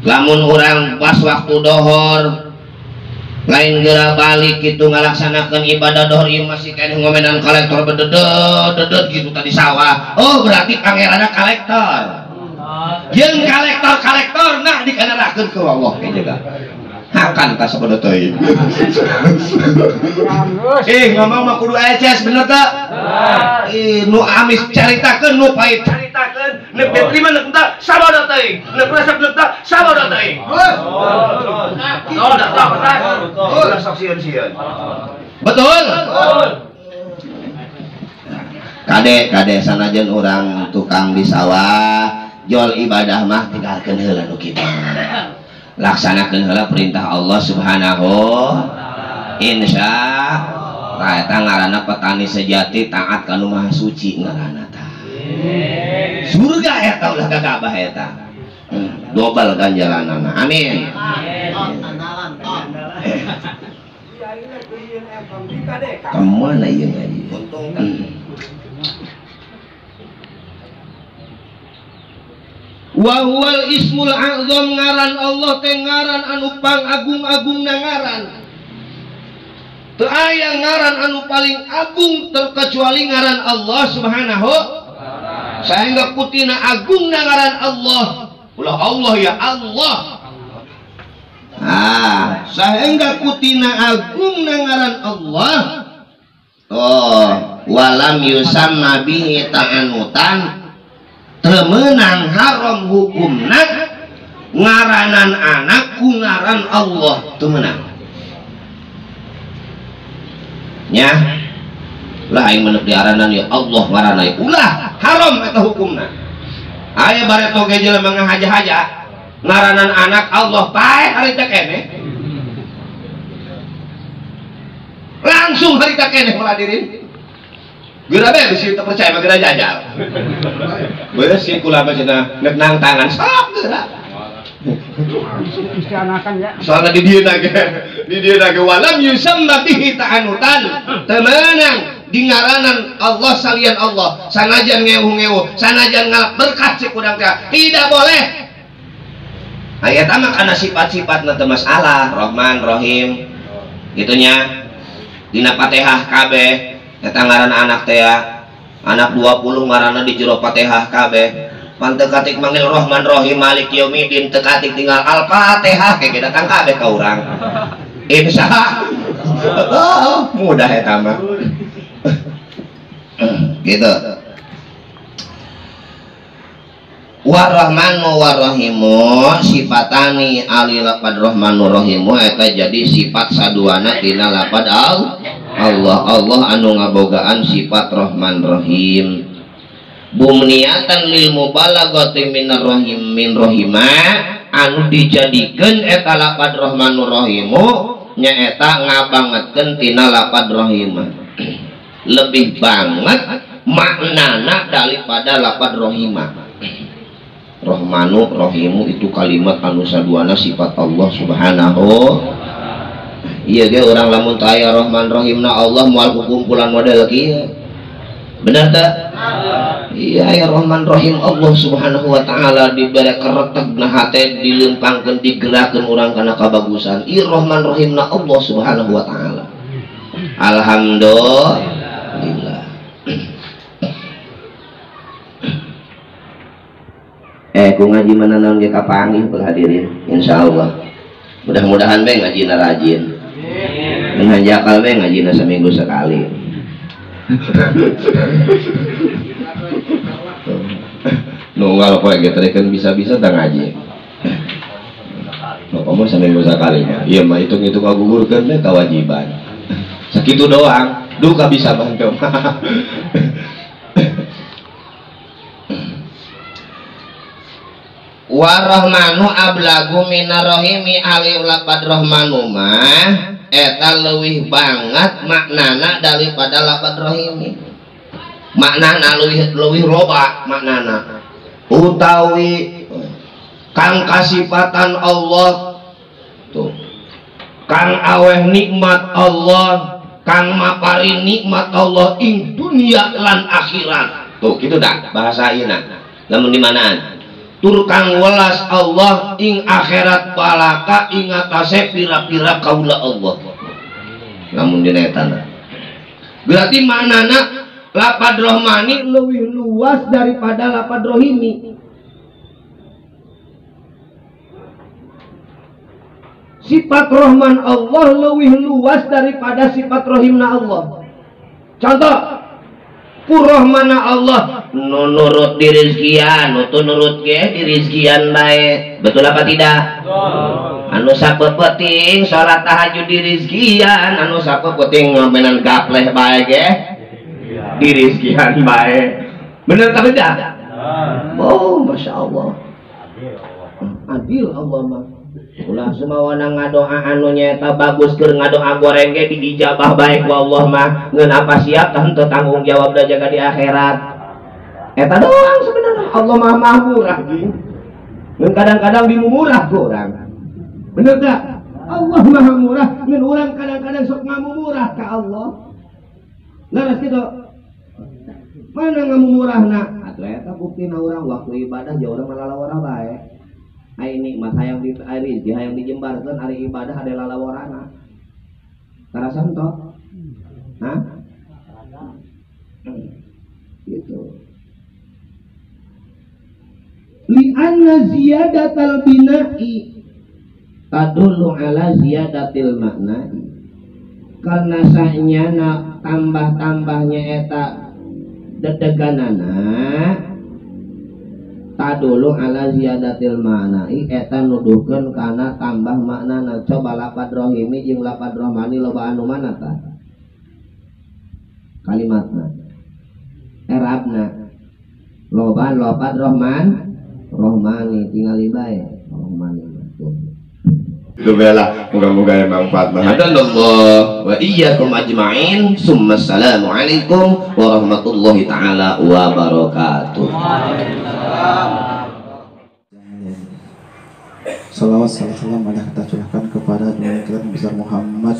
lamun orang pas waktu dohor lain gerak balik gitu ngalaksanakan ibadah dohor ieu masih kene ngomedan kolektor bededet gitu tadi sawah. Oh berarti pangeranna kolektor. Jeung kolektor nah dikanarakeun ku Allah ge juga. Hakan tas sabodo teuing. Ngomong mah kudu eces bener teu? Nu amis caritakeun nu pait caritakeun, neuk diterima neuk teu sabodo teuing. Neuk resep neuk teu sabodo teuing. Betul. Sok sieun-sieun. Betul. Kade sanajan orang tukang di sawah, jual ibadah mah tinggalkeun heula nu kitu. Laksanakeun heula perintah Allah Subhanahu insya Allah. Eta ngaranna petani sejati taat ka Nu Maha Suci ngaranna tah. Surga eta ulah gagabah eta. Dobel ganjaranana. Amin. Kemana ieu ngaji? Wa huwal ismul a'zam ngaran Allah teh ngaran anu pangagung-agung ngaran. Teu aya ngaran anu paling agung terkecuali ngaran Allah Subhanahu. Sehingga kutina agung ngaran Allah. Ulah Allah ya Allah. Sehingga kutina agung ngaran Allah. Oh, walam yusamma bihi ta'anutan. Temenang haram hukumna ngaranan anak ku ngaran Allah temenang nya lah aing menep diaranan ya Allah ngaranna ulah haram eta hukumna. Aya bare toge jelema ngahaja-haja ngaranan anak Allah pae harita keneh langsung harita keneh meladirin geura be bisi teu percaya mah geura jajal. Beres sih kula mah cenah neuk nang tangan sok geura. Istianakan ya. Soalna di dieu ge walam yusamma bihi ta'anutan. Temenang di ngaranan Allah salian Allah. Sanajan ngeuh-ngeuh, sanajan ngalap berkat si kudang teh tidak boleh. Aya mah kana sifat-sifatna teu masalah, Rahman, Rahim. Gitunya. Dina Fatihah kabeh eta ngaran anak teh anak 20 ngaranna di jero Fatihah kabeh panteu katik manggil Rahman Rahim Malik Yaumiddin teu katik tinggal Al-Fatihah ge datang kabeh ka urang insyaallah mudah eta mah gitu. Warahmanu warahimu sifatani ali lapad rahmanu rahimu eta jadi sifat saduana tina lapad Allah anu ngabogaan sifat Rahman Rahim. Bumniatan lil mubalaghati minar rahim min rahima anu dijadikeun eta lapad Rahmanur Rahimu nyaeta ngabangetkeun tina lapad rahimah. Lebih banget maknana daripada lapad rahimah. Rahmanu Rahimu itu kalimat anu saduana sifat Allah Subhanahu. Iya ge orang lamun teu aya Rahman Rahimna Allah moal kumpulan model kieu. Benar tak? Iya ya Rahman Rahim Allah Subhanahu wa taala dibere keretegna hate dilempangkeun digerakkeun urang kana kabagusan. Ieu Rahman Rahimna Allah Subhanahu wa taala. Alhamdulillah. Ku ngaji mana naon ge kapanggih hadirin insyaallah. Mudah-mudahan we ngajina rajin. Dengan jakal we ngajina seminggu sekali. Nunggal poe ge teh kan bisa-bisa tah ngaji. Bapak mah seminggu sekali mah. Ieu mah hitung-hitung ngagugurkeun teh kewajiban. Sakitu doang, duka bisa bantu. Warahmanu ablagu minarrohimi alif lapad rahmanu mah eta leuwih banget maknana daripada lapad rohimi. Maknana leuwih loba maknana utawi kang kasifatan Allah tuh kang aweh nikmat Allah kang mapari nikmat Allah ing dunia lan akhirat tuh gitu dah bahasa ayeuna lamun di manaan turkang welas Allah ing akhirat balaka ing atase pira-pira kaula Allah. Namun dina eta berarti maknana lapad rohmani lebih luas daripada lapad rohimi. Sifat rohman Allah lebih luas daripada sifat rohimna Allah. Contoh, rohmana Allah nurut dirizkian, nurut ke dirizkian baik. Betul apa tidak? Anu sapepeting salat tahajud dirizkian, anu sapepeting ngomenan gapleh baik ke dirizkian baik. Bener tak tidak? Oh, masya Allah. Adil Allah mah. Ulah semawana ngadoa anu nyaeta bagus keur ngadoa goreng ge diijabah baik ku Allah mah ngeun apa siap teu tanggung jawab da jaga di akhirat. Eta doang sebenarnya Allah mah murah gini. Ngeun kadang-kadang dimumurah ku urang. Bener tak? Allah maha murah ngeun urang kadang-kadang sok ngamumurah ka Allah. Laras kitu. Mana ngamumurahna? Atuh eta buktina urang waktu ibadah jeung urang malalawara bae. Ai nikmat hayang di rezeki hayang dijembarkeun ari ibadah ade lalawarana. Karasan toh? Hah? Gitu. Li anna ziyadatal bina'i tadullu ala ziyadatil makna. Karena sahnyana tambah-tambahnya eta dedeganana tadulu ala ziyadatil maknai eta nuduhkeun kana tambah maknana. Coba lapad rohimi jeung lapad rohmani loba anu mana tah kalimatna erabna loba lapad rohmani tingali bae rohmani itu bela moga-moga manfaat hadanallah wa iyyakum ajmain summa assalamu alaikum warahmatullahi taala wabarakatuh. Salawat salam ada kita curahkan kepada Nabi kita besar Muhammad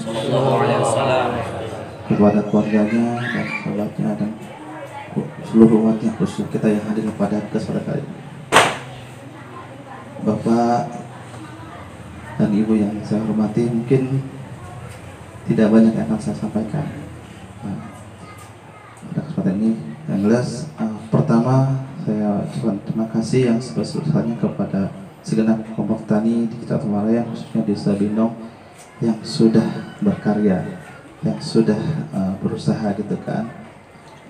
kepada keluarganya dan sahabatnya dan seluruh umatnya khusus kita yang hadir pada kesempatan ini. Bapak dan Ibu yang saya hormati, mungkin tidak banyak yang akan saya sampaikan pada kesempatan ini. Yang jelas pertama saya ucapkan terima kasih yang sebesar-besarnya kepada segenap kelompok tani di Kecamatan Malaya, khususnya Desa Bindong yang sudah berkarya, yang sudah berusaha gitu kan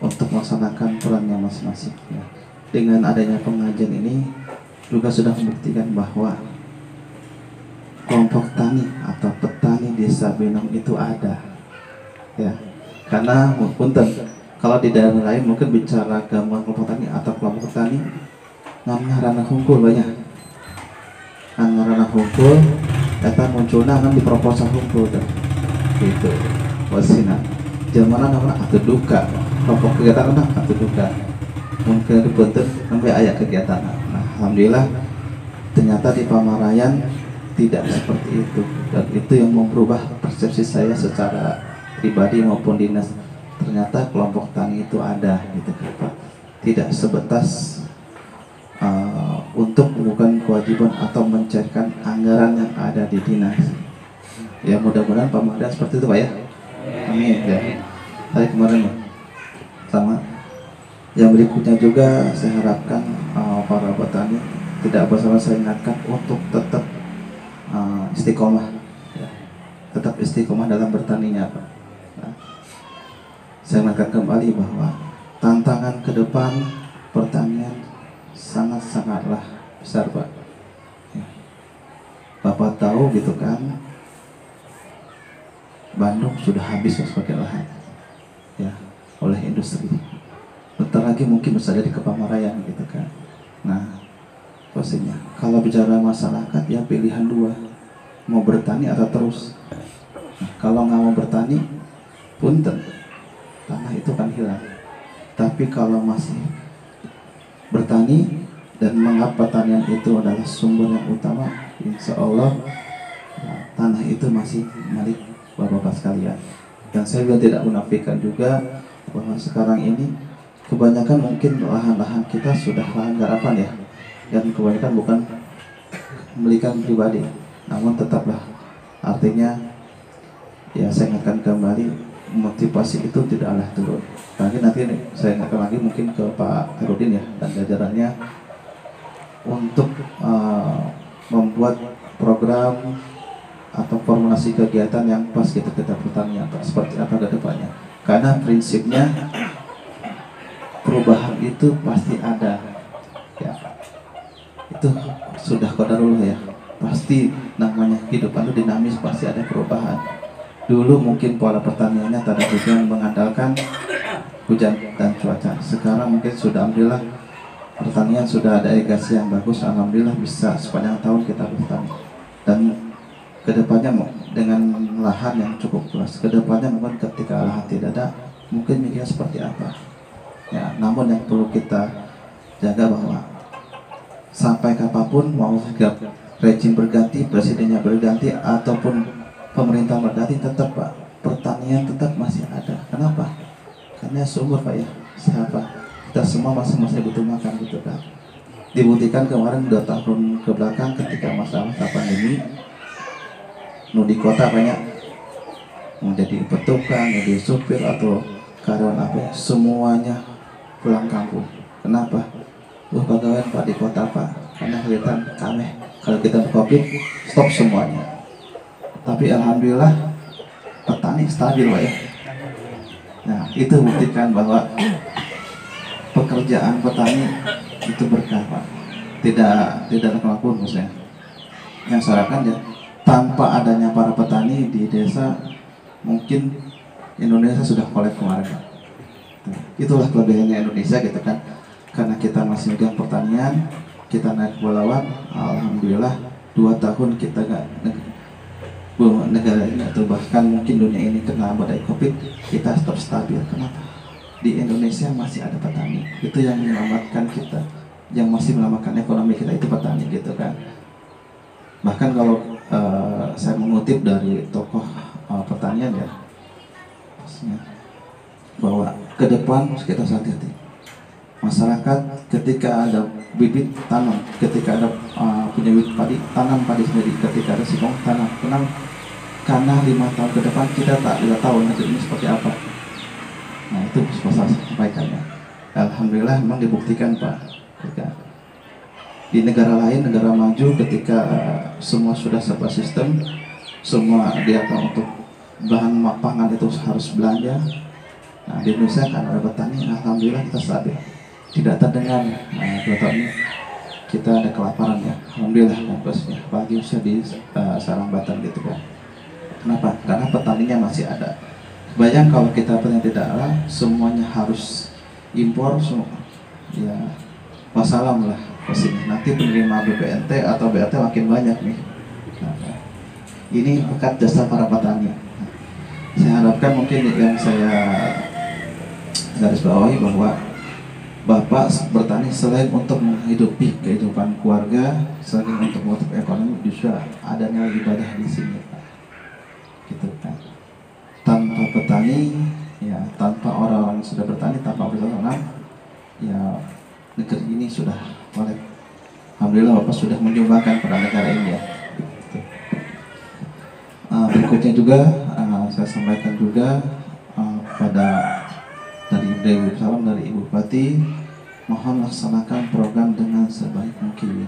untuk melaksanakan perannya masing-masing. Ya. Dengan adanya pengajian ini juga sudah membuktikan bahwa kelompok tani atau petani Desa Bindong itu ada, ya. Karena punten kalau di daerah lain mungkin bicara gabungan kelompok tani atau kelompok tani namanya ranah hungkul banyak. Ranah hungkul, eta munculna kan di proposal hungkul tuh, gitu. Wasina, jamana namanya atuh duka, kelompok kegiatan kan atuh duka. Mungkin dipunten sampai aya kegiatan. Nah, alhamdulillah ternyata di Pamarayan tidak seperti itu, dan itu yang merubah persepsi saya secara pribadi maupun dinas. Ternyata kelompok tani itu ada gitu kan Pak, tidak sebatas untuk melakukan kewajiban atau mencairkan anggaran yang ada di dinas. Ya mudah-mudahan Pamarayan seperti itu Pak ya. Amin ya. Tadi kemarin sama. Yang berikutnya juga saya harapkan para petani tidak bersama saya ingatkan untuk tetap istiqomah, ya. Tetap istiqomah dalam bertaninya Pak. Nah, saya ingatkan kembali bahwa tantangan ke depan pertanian sangat-sangatlah besar Pak. Ya. Bapak tahu gitu kan, Bandung sudah habis sebagai lahan, ya, oleh industri. Bentar lagi mungkin bisa jadi ke Pamarayan gitu kan. Nah, pastinya kalau bicara masyarakat ya pilihan dua, mau bertani atau terus. Nah, kalau nggak mau bertani, punten, tanah itu kan hilang. Tapi kalau masih bertani dan menganggap pertanian itu adalah sumber yang utama, insya Allah tanah itu masih milik bapak-bapak sekalian. Dan saya juga tidak menafikan juga bahwa sekarang ini kebanyakan mungkin lahan-lahan kita sudah lahan garapan ya, dan kebanyakan bukan membelikan pribadi, namun tetaplah artinya ya saya ingatkan kembali, motivasi itu tidaklah turun. Lagi nanti saya ingatkan lagi mungkin ke Pak Herudin ya dan jajarannya untuk membuat program atau formulasi kegiatan yang pas gitu kita pertanian seperti apa ke depannya. Karena prinsipnya perubahan itu pasti ada ya, itu sudah qadarullah ya, pasti namanya kehidupan itu dinamis, pasti ada perubahan. Dulu mungkin pola pertaniannya tanda tujuan mengandalkan hujan dan cuaca, sekarang mungkin sudah alhamdulillah pertanian sudah ada irigasi yang bagus, alhamdulillah bisa sepanjang tahun kita bertani. Dan kedepannya dengan lahan yang cukup luas, kedepannya mungkin ketika lahan tidak ada, mungkin mikirnya seperti apa ya. Namun yang perlu kita jaga bahwa sampai kapanpun, mau rejim berganti, presidennya berganti, ataupun pemerintah berganti, tetap Pak, pertanian tetap masih ada. Kenapa? Karena sumber Pak ya, siapa? Kita semua masing-masing butuh makan gitu kan. Dibuktikan kemarin 2 tahun ke belakang ketika masa-masa pandemi, di kota banyak menjadi petukang, jadi supir atau karyawan apa, semuanya pulang kampung. Kenapa? Pegawai Pak di kota Pak, karena kelihatan kami kalau kita Covid stop semuanya. Tapi alhamdulillah petani stabil Pak ya. Nah itu buktikan bahwa pekerjaan petani itu berkah Pak. Tidak ada kelakuan maksudnya. Yang sarankan ya, tanpa adanya para petani di desa, mungkin Indonesia sudah kolab kemarin Pak. Itulah kelebihannya Indonesia gitu kan. Karena kita masih megang pertanian, kita naik bolawan, alhamdulillah 2 tahun kita negara ini atau bahkan mungkin dunia ini kena badai Covid, kita tetap stabil. Kenapa? Di Indonesia masih ada petani, itu yang menyelamatkan kita, yang masih menyelamatkan ekonomi kita itu petani gitu kan. Bahkan kalau saya mengutip dari tokoh pertanian ya, bahwa ke depan kita hati-hati. Masyarakat ketika ada bibit tanam, ketika ada punya bibit padi, tanam padi sendiri, ketika ada singkong tanam. Kenapa? Karena 5 tahun ke depan kita tidak tahu negeri ini seperti apa. Nah itu saya sampaikannya. Alhamdulillah memang dibuktikan Pak. Di negara lain, negara maju, ketika semua sudah serba sistem, semua dia untuk bahan pangan itu harus belanja. Nah di Indonesia kan ada petani, alhamdulillah kita stabil. Tidak terdengar 2 tahun ini kita ada kelaparan ya, alhamdulillah kan bosnya. Apalagi usia di sarang Batam gitu kan. Kenapa? Karena petaninya masih ada. Bayang kalau kita petani tidak ada, semuanya harus impor semua. Ya, wassalam lah kesini. Nanti penerima BPNT atau BRT makin banyak nih. Nah, ini berkat jasa para petani. Saya harapkan mungkin yang saya garis bawahi bahwa Bapak bertani selain untuk menghidupi kehidupan keluarga, selain untuk motif ekonomi, juga adanya ibadah di sini, Pak. Gitu kan. Tanpa petani, ya tanpa orang-orang yang sudah bertani, tanpa bertanam, ya negeri ini sudah oleh alhamdulillah Bapak sudah menyumbangkan pada negara ini ya. Gitu. Berikutnya juga saya sampaikan juga pada dari salam dari Ibu Bupati, mohon laksanakan program dengan sebaik mungkin.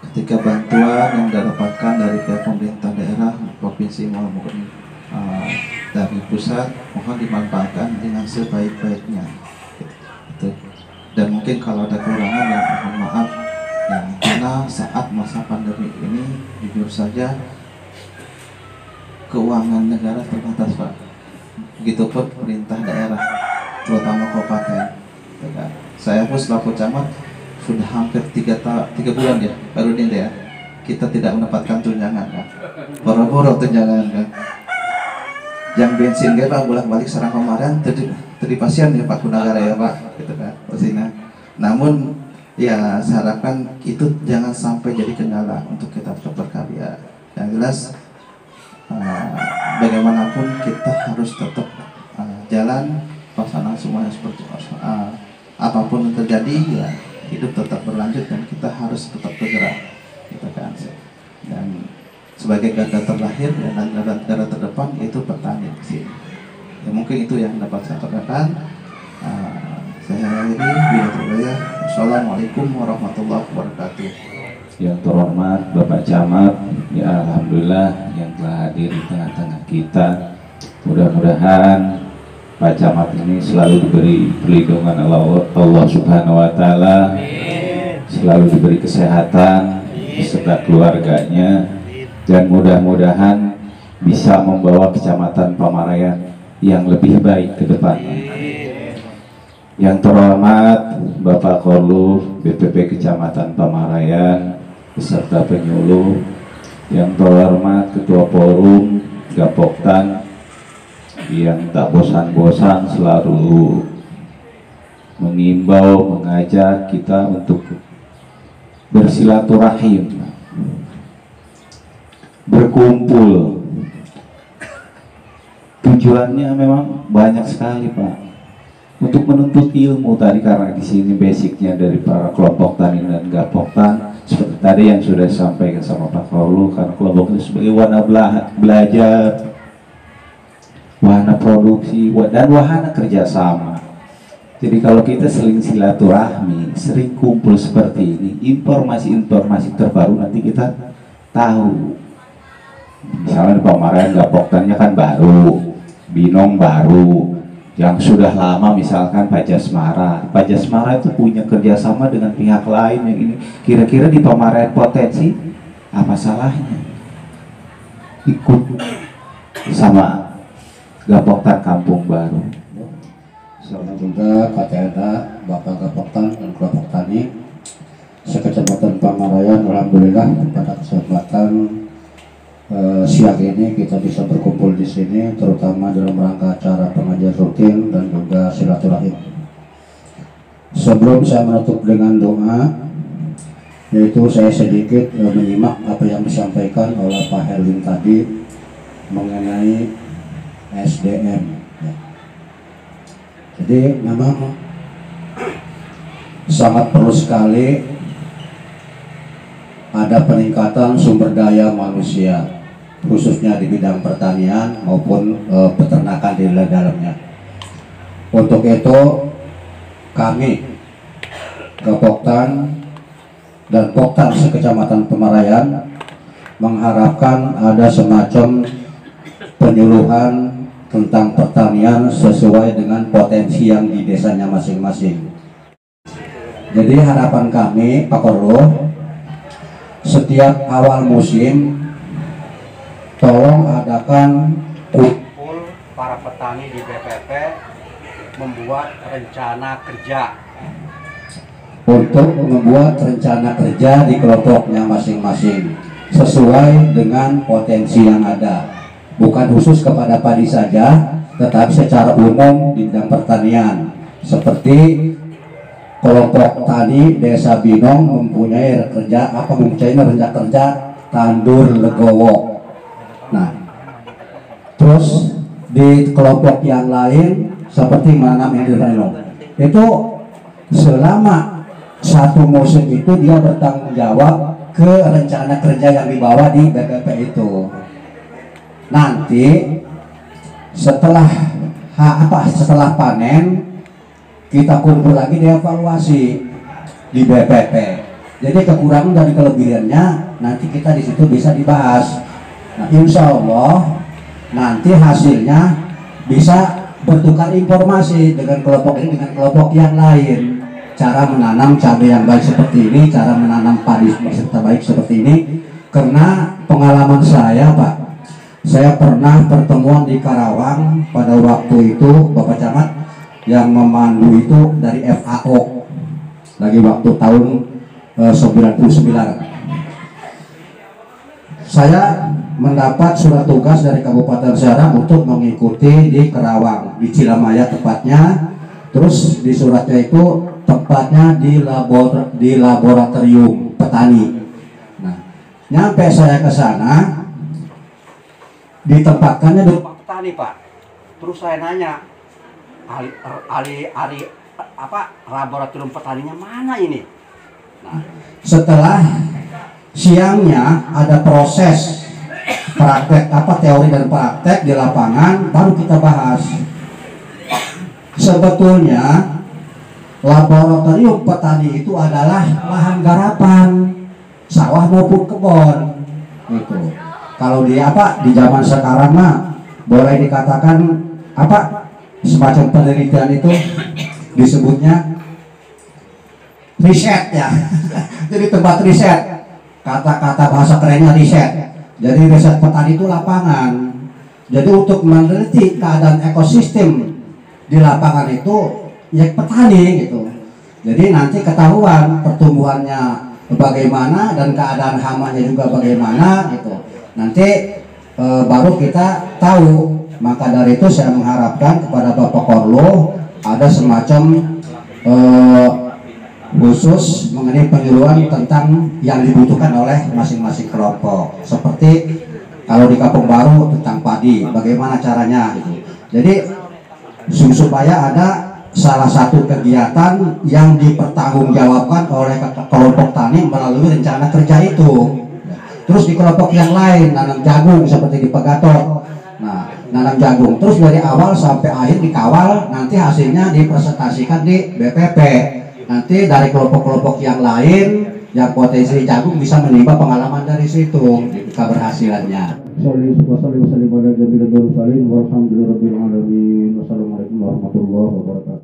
Ketika bantuan yang didapatkan dari pihak pemerintah daerah, provinsi maupun dari pusat, mohon dimanfaatkan dengan sebaik-baiknya. Gitu. Dan mungkin kalau ada kekurangan ya mohon maaf. Ya, karena saat masa pandemi ini jujur saja keuangan negara terbatas Pak. Begitupun pemerintah daerah, terutama kabupaten. Saya pun selaku camat sudah hampir 3 bulan ya, baru ini ya, kita tidak mendapatkan tunjangan kan, boro-boro tunjangan kan. Yang bensin gak Pak, bolak-balik serang kemarin, tadi pasien ya Pak Gunagara ya Pak, gitu kan, pastinya. Namun ya saya harapkan itu jangan sampai jadi kendala untuk kita tetap berkarya. Yang jelas bagaimanapun kita harus tetap jalan, pelaksanaan semuanya seperti apapun yang terjadi ya hidup tetap berlanjut dan kita harus tetap bergerak, gitu kan. Dan sebagai garda terlahir dan garda terdepan itu petani di sini. Ya, mungkin itu yang dapat saya katakan. Saya akhiri bila terbayar. Assalamualaikum warahmatullahi wabarakatuh. Yang terhormat Bapak Camat, ya alhamdulillah yang telah hadir di tengah-tengah kita. Mudah-mudahan Pak Camat ini selalu diberi perlindungan Allah Subhanahu wa taala, selalu diberi kesehatan beserta keluarganya, dan mudah-mudahan bisa membawa Kecamatan Pamarayan yang lebih baik ke depannya. Yang terhormat Bapak Korlu BPP Kecamatan Pamarayan beserta penyuluh, yang terhormat Ketua Forum Gapoktan yang tak bosan-bosan selalu mengimbau, mengajak kita untuk bersilaturahim, berkumpul. Tujuannya memang banyak sekali, Pak, untuk menuntut ilmu tadi, karena di sini basicnya dari para kelompok tani dan gapoktan seperti tadi yang sudah disampaikan sama Pak Kaulu, karena kelompok itu sebagai wahana belajar, wahana produksi, dan wahana kerjasama. Jadi kalau kita sering silaturahmi, sering kumpul seperti ini, informasi-informasi terbaru nanti kita tahu. Misalnya di Pamarayan gapoktannya kan baru, Binong baru, yang sudah lama misalkan Pak Jasmara itu punya kerjasama dengan pihak lain yang ini. Kira-kira di Pamarayan potensi apa salahnya ikut sama Gapoktan Kampung Baru? Selamat juga KTNA, Bapak Gapoktan dan kelompok tani sekecamatan Pamarayan. Alhamdulillah pada kesempatan siang ini kita bisa berkumpul di sini, terutama dalam rangka acara pengajian rutin dan juga silaturahim. Sebelum saya menutup dengan doa, yaitu saya sedikit menyimak apa yang disampaikan oleh Pak Herwin tadi mengenai SDM. Jadi memang sangat perlu sekali ada peningkatan sumber daya manusia, khususnya di bidang pertanian maupun peternakan di dalamnya. Untuk itu kami Gapoktan dan Poktan sekecamatan Pamarayan mengharapkan ada semacam penyuluhan tentang pertanian sesuai dengan potensi yang di desanya masing-masing. Jadi harapan kami Pak Korlo, setiap awal musim tolong adakan kumpul para petani di BPP membuat rencana kerja, untuk membuat rencana kerja di kelompoknya masing-masing sesuai dengan potensi yang ada, bukan khusus kepada padi saja, tetapi secara umum di bidang pertanian. Seperti kelompok tani Desa Binong mempunyai rencana kerja tandur legowo. Nah, terus di kelompok yang lain seperti menanam hidroponik, itu selama satu musim itu dia bertanggung jawab ke rencana kerja yang dibawa di BPP itu. Nanti setelah panen kita kumpul lagi dievaluasi di BPP. Jadi kekurangan dan kelebihannya nanti kita di situ bisa dibahas. Nah, insya Allah nanti hasilnya bisa bertukar informasi dengan kelompok ini dengan kelompok yang lain. Cara menanam cabai yang baik seperti ini, cara menanam padi serta baik seperti ini. Karena pengalaman saya, Pak, saya pernah pertemuan di Karawang pada waktu itu Bapak Camat yang memandu itu dari FAO lagi waktu tahun 99. Saya mendapat surat tugas dari Kabupaten Serang untuk mengikuti di Karawang, di Cilamaya tepatnya. Terus di suratnya itu tempatnya di laboratorium petani. Nah, nyampe saya ke sana ditempatkannya di petani, Pak. Terus saya nanya, ahli laboratorium petaninya mana ini? Nah, setelah siangnya ada proses praktek teori dan praktek di lapangan, baru kita bahas. Sebetulnya laboratorium petani itu adalah lahan garapan sawah maupun kebun. Itu. Kalau di zaman sekarang mah boleh dikatakan semacam penelitian itu disebutnya riset ya. Jadi tempat riset, kata-kata bahasa kerennya riset. Jadi riset petani itu lapangan. Jadi untuk meneliti keadaan ekosistem di lapangan itu ya petani gitu. Jadi nanti ketahuan pertumbuhannya bagaimana dan keadaan hamanya juga bagaimana gitu. Nanti baru kita tahu. Maka dari itu saya mengharapkan kepada Bapak Korlo ada semacam khusus mengenai penyuluhan tentang yang dibutuhkan oleh masing-masing kelompok. Seperti kalau di Kampung Baru tentang padi, bagaimana caranya gitu. Jadi supaya ada salah satu kegiatan yang dipertanggungjawabkan oleh kelompok tani melalui rencana kerja itu. Terus di kelompok yang lain nanam jagung seperti di Pegatot. Nah, nanam jagung terus dari awal sampai akhir dikawal, nanti hasilnya dipresentasikan di BPP. Nanti dari kelompok-kelompok yang lain yang potensi jagung bisa menimba pengalaman dari situ keberhasilannya. Wassalamualaikum warahmatullahi wabarakatuh.